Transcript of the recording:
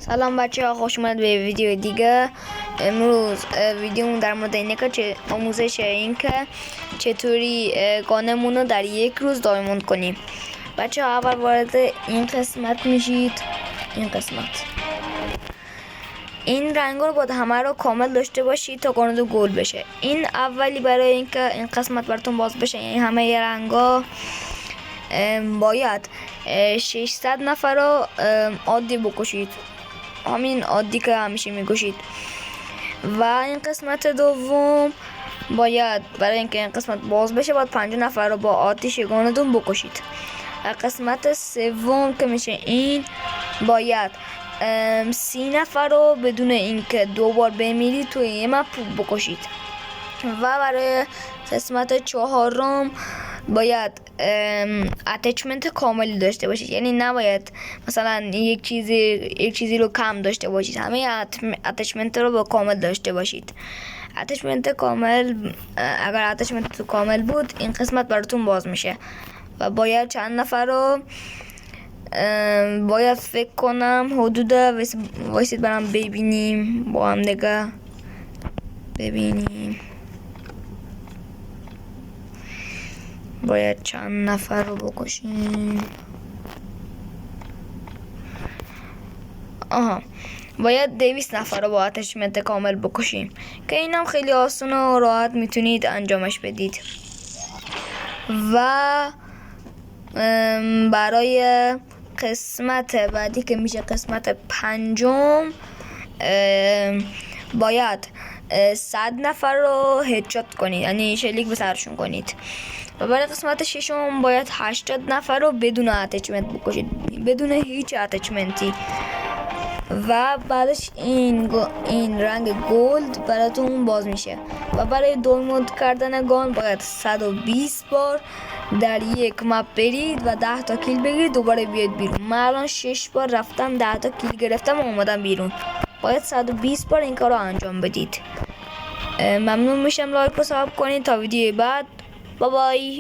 سلام بچه ها، خوش اومد به ویدیو دیگه. امروز ویدیومون در مورد اینه که آموزش این که چطوری گانمون رو در یک روز دایموند کنیم. بچه ها اول وارد این قسمت میشید. این رنگ رو باید همه رو کامل داشته باشید تا گانتون گل بشه. این اولی برای اینکه این قسمت براتون باز بشه، یعنی همه رنگا باید 600 نفر رو عادی بکشید، همین عادی که همیشه میکشید. و این قسمت دوم باید برای اینکه این قسمت باز بشه باید 50 نفر رو با آتش گانتون بکشید. و قسمت سوم که میشه این باید 30 نفر رو بدون اینکه دوبار بمیرید توی یه مپ بکشید. و برای قسمت چهارم باید اتچمنت کاملی داشته باشید، یعنی نباید مثلا یک چیزی رو کم داشته باشید، همه اتچمنت رو با کامل داشته باشید. اتچمنت کامل، اگر اتچمنت کامل بود این قسمت براتون باز میشه. و باید چند نفر رو باید فکر کنم حدود وایسید برام ببینیم با هم دیگه ببینیم باید چند نفر رو بکشیم. باید 200 نفر رو با اتچمنت کامل بکشیم که اینم خیلی آسون و راحت میتونید انجامش بدید. و برای قسمت بعدی که میشه قسمت پنجم باید 100 نفر رو هدشات کنید، یعنی شلیک به سرشون کنید. و برای قسمت ششم باید 80 نفر رو بدون اتچمنت بکشید، بدون هیچ اتچمنتی. و بعدش این رنگ گلد براتون باز میشه. و برای دایموند کردن گان باید 120 بار در یک مپ برید و 10 تا کیل بگیرید، دوباره بیاید بیرون. من الان 6 بار رفتم 10 تا کیل گرفتم و اومدم بیرون. باید 120 بار این کار رو انجام بدید. ممنون میشم لایک و سابسکرایب کنید تا ویدیو بعد. بای بای.